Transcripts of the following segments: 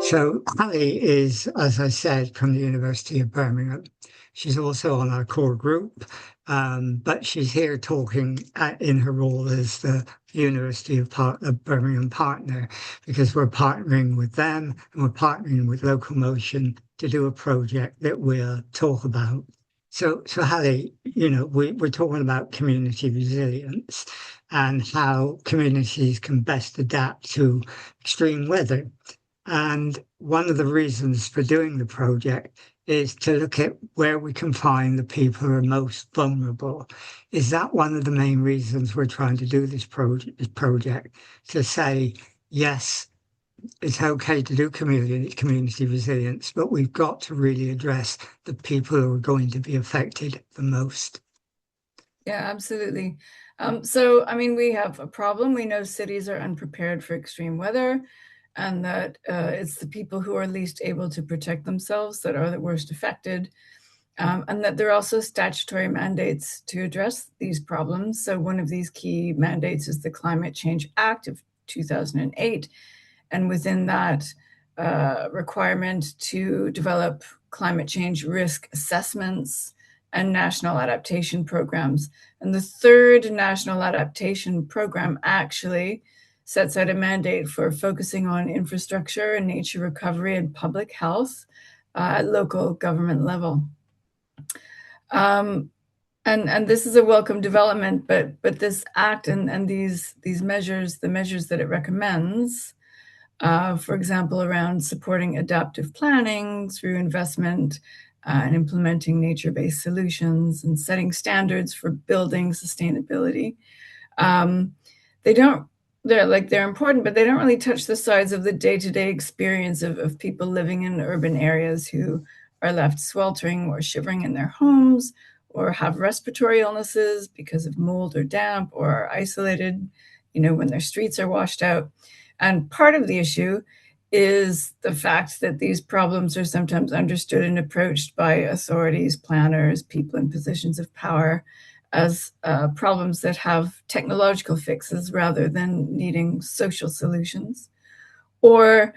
So Hali is, as I said, from the University of Birmingham. She's also on our core group, but she's here talking in her role as the University of Birmingham partner, because we're partnering with them and we're partnering with Locomotion to do a project that we'll talk about. So Hali, we're talking about community resilience and how communities can best adapt to extreme weather. And one of the reasons for doing the project is to look at where we can find the people who are most vulnerable. Is that one of the main reasons we're trying to do this project to say, yes, it's okay to do community resilience, but we've got to really address the people who are going to be affected the most? Yeah, absolutely. So, I mean, we have a problem. We know cities are unprepared for extreme weather, and that it's the people who are least able to protect themselves that are the worst affected, and that there are also statutory mandates to address these problems. So one of these key mandates is the Climate Change Act of 2008, and within that requirement to develop climate change risk assessments and national adaptation programs. And the third national adaptation program actually sets out a mandate for focusing on infrastructure and nature recovery and public health at local government level. And this is a welcome development, but this act and these measures, the measures that it recommends, for example, around supporting adaptive planning through investment and implementing nature-based solutions and setting standards for building sustainability. They're important, but they don't really touch the sides of the day-to-day experience of people living in urban areas who are left sweltering or shivering in their homes, or have respiratory illnesses because of mold or damp, or are isolated, when their streets are washed out. And part of the issue is the fact that these problems are sometimes understood and approached by authorities, planners, people in positions of power as problems that have technological fixes rather than needing social solutions. Or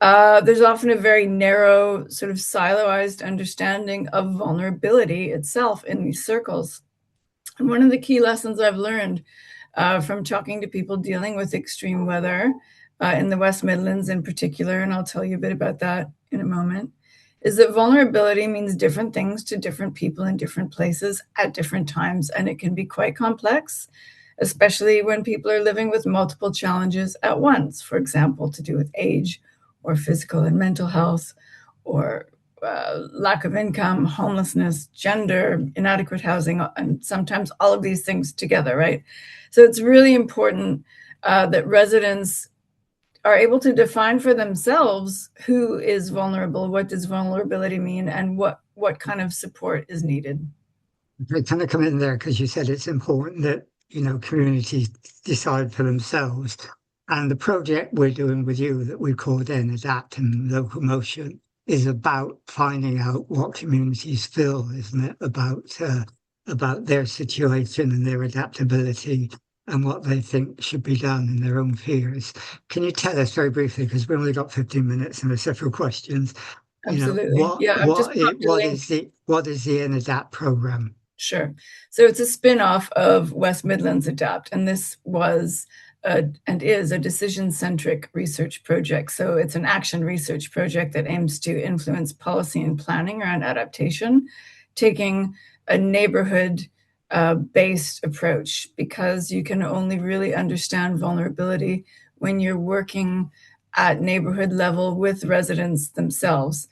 there's often a very narrow, sort of siloized understanding of vulnerability itself in these circles. And one of the key lessons I've learned from talking to people dealing with extreme weather in the West Midlands in particular, and I'll tell you a bit about that in a moment, is that vulnerability means different things to different people in different places at different times, and it can be quite complex, especially when people are living with multiple challenges at once, for example, to do with age or physical and mental health, or lack of income, homelessness, gender, inadequate housing, and sometimes all of these things together, right? So it's really important that residents are able to define for themselves who is vulnerable, what does vulnerability mean, and what kind of support is needed. I kind of come in there because you said it's important that, communities decide for themselves. And the project we're doing with you that we called in Adapt and Locomotion is about finding out what communities feel, isn't it, about their situation and their adaptability and what they think should be done in their own fears. Can you tell us very briefly, because we've only got 15 minutes and there's several questions, Absolutely. what is the Adapt program? Sure. So it's a spin-off of West Midlands Adapt, and this was and is a decision-centric research project. So it's an action research project that aims to influence policy and planning around adaptation, taking a neighborhood based approach, because you can only really understand vulnerability when you're working at neighborhood level with residents themselves.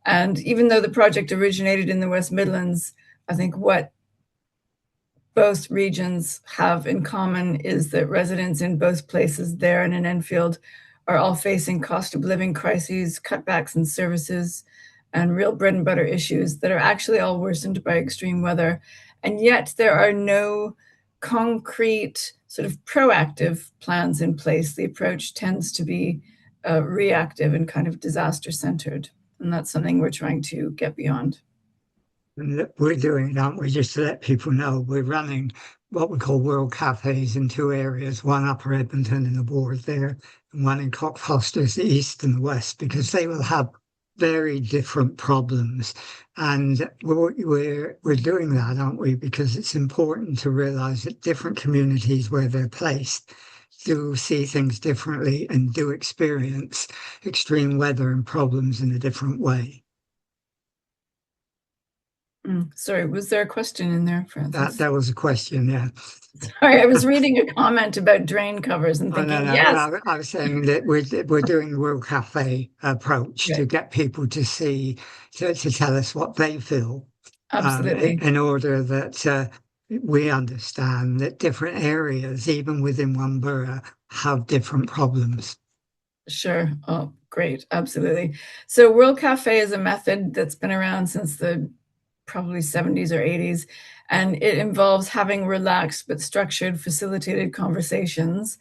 And even though the project originated in the West Midlands, I think what both regions have in common is that residents in both places, there and in Enfield, are all facing cost of living crises, cutbacks in services, and real bread and butter issues that are actually all worsened by extreme weather. And yet there are no concrete sort of proactive plans in place. The approach tends to be reactive and kind of disaster centered. And that's something we're trying to get beyond. And we're doing it, aren't we? Just to let people know we're running what we call world cafes in two areas, one Upper Edmonton in the board there, and one in Cockfosters, the east and the west, because they will have very different problems. And we're doing that, aren't we? Because it's important to realize that different communities where they're placed do see things differently and do experience extreme weather and problems in a different way. Sorry, was there a question in there, Francis? That was a question, yeah. Sorry, I was reading a comment about drain covers and Oh, no, thinking, no. yes, I was saying that we're doing the World Cafe approach to right, get people to see to tell us what they feel, absolutely. in order that we understand that different areas, even within one borough, have different problems. Sure. Oh, great. Absolutely. So World Cafe is a method that's been around since the probably 70s or 80s, and it involves having relaxed but structured, facilitated conversations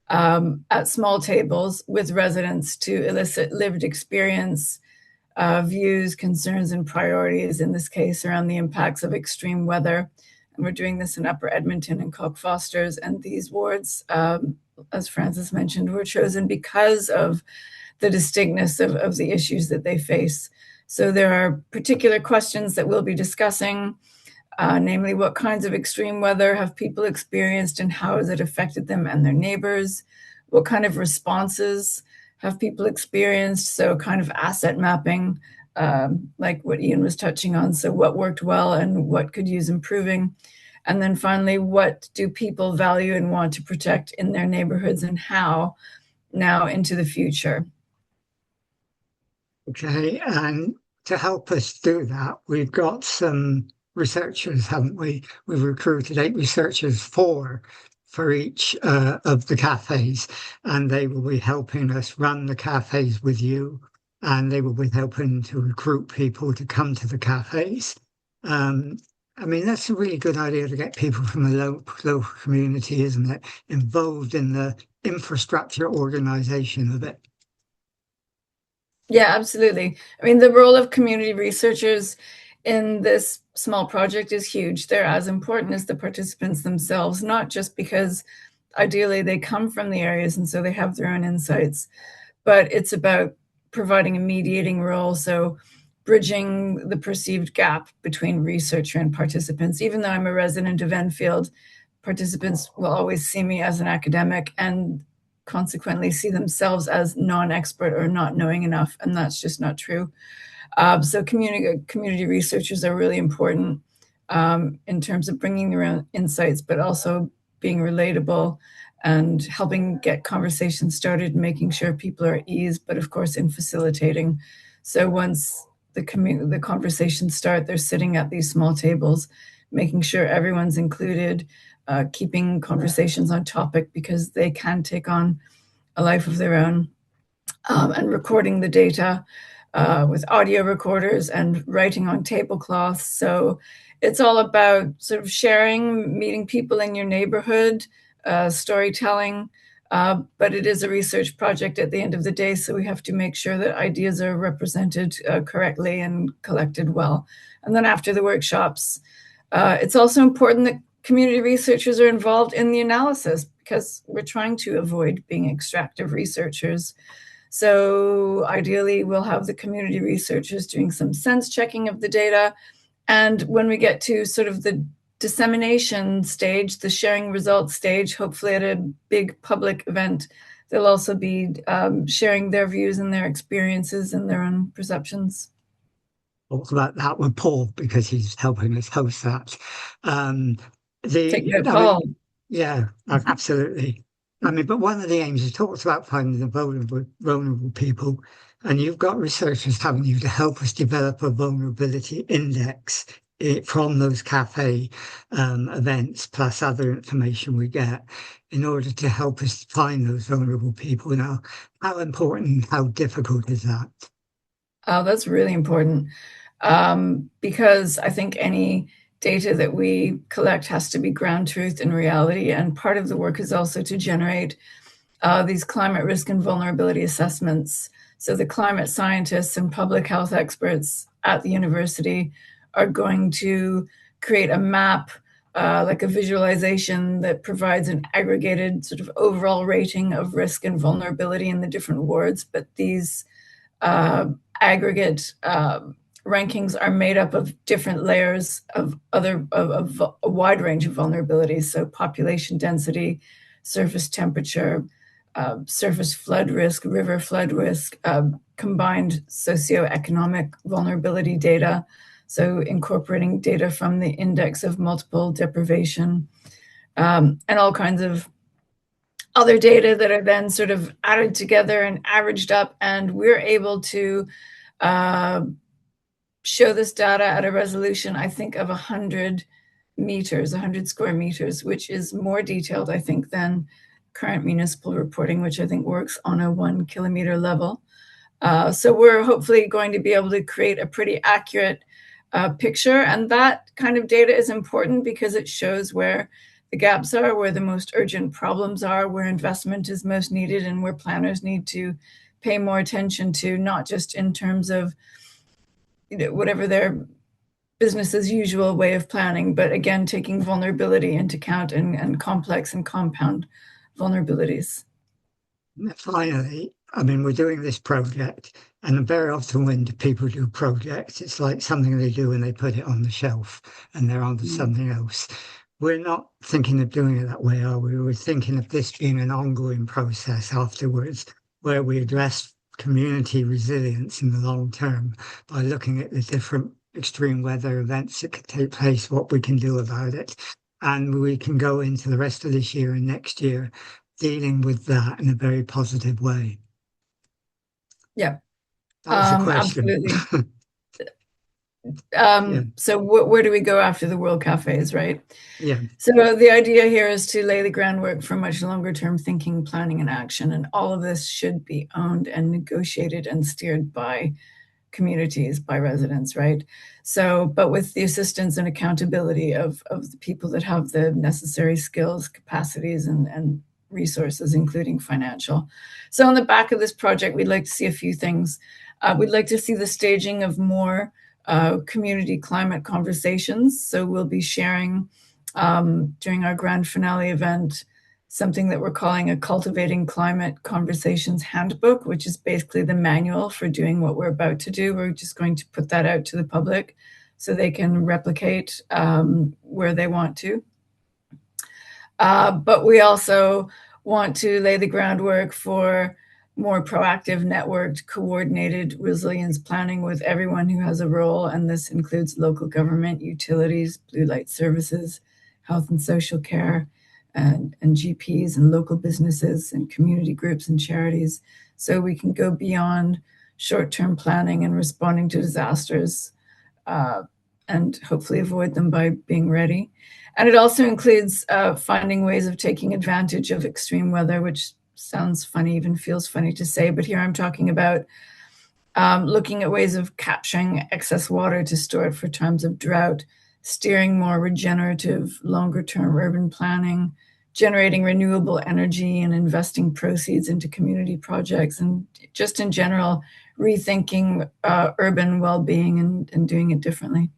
at small tables with residents to elicit lived experience, views, concerns, and priorities, in this case, around the impacts of extreme weather. And we're doing this in Upper Edmonton and Cockfosters, and these wards, as Francis mentioned, were chosen because of the distinctness of the issues that they face. So there are particular questions that we'll be discussing, namely what kinds of extreme weather have people experienced and how has it affected them and their neighbors? What kind of responses have people experienced? So kind of asset mapping, like what Ian was touching on. So what worked well and what could use improving? And then finally, what do people value and want to protect in their neighborhoods and how now into the future? Okay, and to help us do that, we've got some researchers, haven't we? We've recruited 8 researchers for each of the cafes, and they will be helping us run the cafes with you, and they will be helping to recruit people to come to the cafes. Um, I mean, that's a really good idea to get people from the local community, isn't it? Involved in the infrastructure organization of it. Yeah, absolutely. I mean, the role of community researchers in this small project is huge. They're as important as the participants themselves, not just because ideally they come from the areas and so they have their own insights, but it's about providing a mediating role. So bridging the perceived gap between researcher and participants. Even though I'm a resident of Enfield, participants will always see me as an academic and consequently see themselves as non-expert or not knowing enough, and that's just not true. So community researchers are really important in terms of bringing their own insights, but also being relatable and helping get conversations started, making sure people are at ease, but of course in facilitating. So once the conversations start, they're sitting at these small tables, making sure everyone's included, keeping conversations on topic because they can take on a life of their own, and recording the data with audio recorders and writing on tablecloths. So it's all about sort of sharing, meeting people in your neighborhood, storytelling. But it is a research project at the end of the day, so we have to make sure that ideas are represented correctly and collected well. And then after the workshops, it's also important that community researchers are involved in the analysis because we're trying to avoid being extractive researchers. So ideally, we'll have the community researchers doing some sense checking of the data. And when we get to sort of the dissemination stage, the sharing results stage, hopefully at a big public event, they'll also be sharing their views and their experiences and their own perceptions. Talk about that with Paul because he's helping us host that. Um, Take the, note, I Paul. mean, yeah, absolutely. I mean, but one of the aims is talks about finding the vulnerable people, and you've got researchers having you to help us develop a vulnerability index from those cafe events, plus other information we get, in order to help us find those vulnerable people. Now, how important, how difficult is that? Oh, that's really important because I think any data that we collect has to be ground truth in reality. And part of the work is also to generate these climate risk and vulnerability assessments. So the climate scientists and public health experts at the university are going to create a map like a visualization that provides an aggregated sort of overall rating of risk and vulnerability in the different wards. But these aggregate rankings are made up of different layers of a wide range of vulnerabilities. So population density, surface temperature, surface flood risk, river flood risk, combined socioeconomic vulnerability data. So incorporating data from the index of multiple deprivation, and all kinds of other data that are then sort of added together and averaged up. And we're able to show this data at a resolution, I think, of 100 meters, 100 square meters, which is more detailed, I think, than current municipal reporting, which I think works on a 1 kilometer level. So we're hopefully going to be able to create a pretty accurate picture. And that kind of data is important because it shows where the gaps are, where the most urgent problems are, where investment is most needed, and where planners need to pay more attention to, not just in terms of whatever their business as usual way of planning, but again, taking vulnerability into account and complex and compound vulnerabilities. Finally, I mean, we're doing this project, and very often when people do projects, it's like something they do and they put it on the shelf and they're on to something else. We're not thinking of doing it that way, are we? We're thinking of this being an ongoing process afterwards, where we address community resilience in the long term by looking at the different extreme weather events that could take place, what we can do about it. And we can go into the rest of this year and next year dealing with that in a very positive way. Yeah, That was the question. absolutely. Yeah, So where do we go after the World Cafes, right? yeah, So the idea here is to lay the groundwork for much longer term thinking, planning, and action. And all of this should be owned and negotiated and steered by communities, by residents, right? So, but with the assistance and accountability of the people that have the necessary skills, capacities, and resources, including financial. So on the back of this project, we'd like to see a few things. We'd like to see the staging of more community climate conversations. So we'll be sharing during our grand finale event something that we're calling a Cultivating Climate Conversations Handbook, which is basically the manual for doing what we're about to do. We're just going to put that out to the public so they can replicate where they want to. But we also want to lay the groundwork for more proactive, networked, coordinated resilience planning with everyone who has a role. And this includes local government, utilities, blue light services, health and social care, and GPs and local businesses and community groups and charities. So we can go beyond short-term planning and responding to disasters and hopefully avoid them by being ready. And it also includes finding ways of taking advantage of extreme weather, which sounds funny, even feels funny to say, but here I'm talking about looking at ways of capturing excess water to store it for times of drought, steering more regenerative, longer-term urban planning, generating renewable energy and investing proceeds into community projects, and just in general, rethinking urban well-being and doing it differently.